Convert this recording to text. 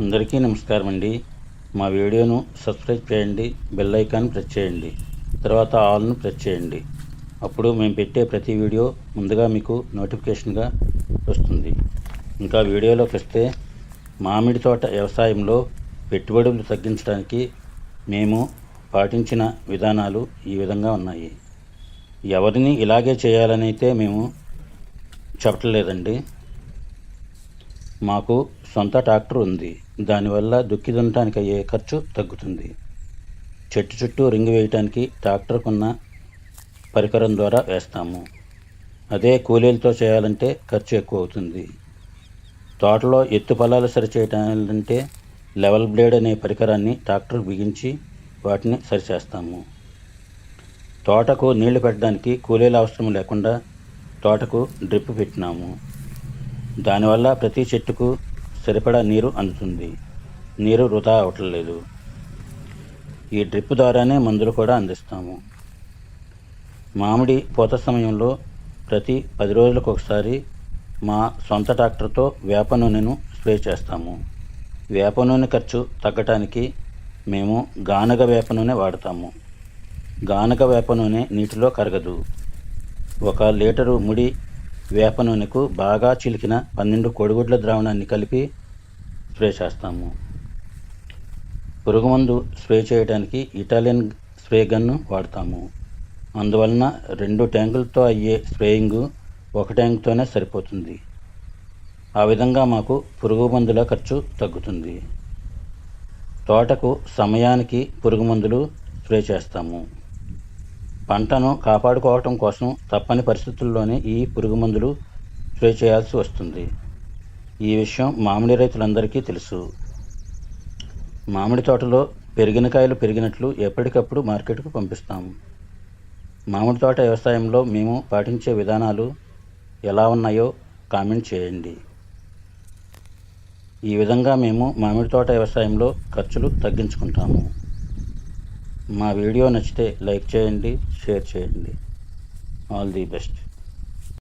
అందరికీ నమస్కారం అండి. మా వీడియోను సబ్స్క్రైబ్ చేయండి, బెల్ ఐకాన్ ప్రెస్ చేయండి, తర్వాత ఆల్ను ప్రెస్ చేయండి. అప్పుడు మేము పెట్టే ప్రతి వీడియో ముందుగా మీకు నోటిఫికేషన్గా వస్తుంది. ఇంకా వీడియోలోకి వస్తే, మామిడి తోట వ్యవసాయంలో పెట్టుబడులు తగ్గించడానికి మేము పాటించిన విధానాలు ఈ విధంగా ఉన్నాయి. ఎవరిని ఇలాగే చేయాలని అయితే మేము చెప్పట్లేదండి. మాకు సొంత ట్రాక్టర్ ఉంది. దానివల్ల దుక్కి దున్నటానికి అయ్యే ఖర్చు తగ్గుతుంది. చెట్టు చుట్టూ రింగు వేయటానికి ట్రాక్టర్కున్న పరికరం ద్వారా వేస్తాము. అదే కూలీలతో చేయాలంటే ఖర్చు ఎక్కువ అవుతుంది. తోటలో ఎత్తు పొలాలు సరిచేయాలంటే లెవెల్ బ్లేడ్ అనే పరికరాన్ని ట్రాక్టర్ బిగించి వాటిని సరిచేస్తాము. తోటకు నీళ్లు పెట్టడానికి కూలీల అవసరం లేకుండా తోటకు డ్రిప్ పెట్టినాము. దానివల్ల ప్రతి చెట్టుకు సరిపడా నీరు అందుతుంది. నీరు వృధా అవట్లేదు. ఈ డ్రిప్ ద్వారానే మందులు కూడా అందిస్తాము. మామిడి పూత సమయంలో ప్రతి 10 రోజులకు ఒకసారి మా సొంత ట్రాక్టర్తో వేప నూనెను స్ప్రే చేస్తాము. వేప నూనె ఖర్చు తగ్గటానికి మేము గానగ వేప నూనె వాడతాము. గానగ వేప నూనె నీటిలో కరగదు. 1 లీటరు ముడి వేప నూనెకు బాగా చిలికిన 12 కోడిగుడ్ల ద్రావణాన్ని కలిపి స్ప్రే చేస్తాము. పురుగుమందు స్ప్రే చేయడానికి ఇటాలియన్ స్ప్రే గన్ను వాడతాము. అందువలన 2 ట్యాంకులతో అయ్యే స్ప్రేయింగు 1 ట్యాంకుతోనే సరిపోతుంది. ఆ విధంగా మాకు పురుగు మందుల ఖర్చు తగ్గుతుంది. తోటకు సమయానికి పురుగు మందులు స్ప్రే చేస్తాము. పంటను కాపాడుకోవటం కోసం తప్పని పరిస్థితుల్లోనే ఈ పురుగు మందులు స్ప్రే చేయాల్సి వస్తుంది. ఈ విషయం మామిడి రైతులందరికీ తెలుసు. మామిడి తోటలో పెరిగిన కాయలు పెరిగినట్లు ఎప్పటికప్పుడు మార్కెట్కు పంపిస్తాము. మామిడి తోట వ్యవసాయంలో మేము పాటించే విధానాలు ఎలా ఉన్నాయో కామెంట్ చేయండి. ఈ విధంగా మేము మామిడి తోట వ్యవసాయంలో ఖర్చులు తగ్గించుకుంటాము. మా వీడియో నచ్చితే లైక్ చేయండి, షేర్ చేయండి. All the best.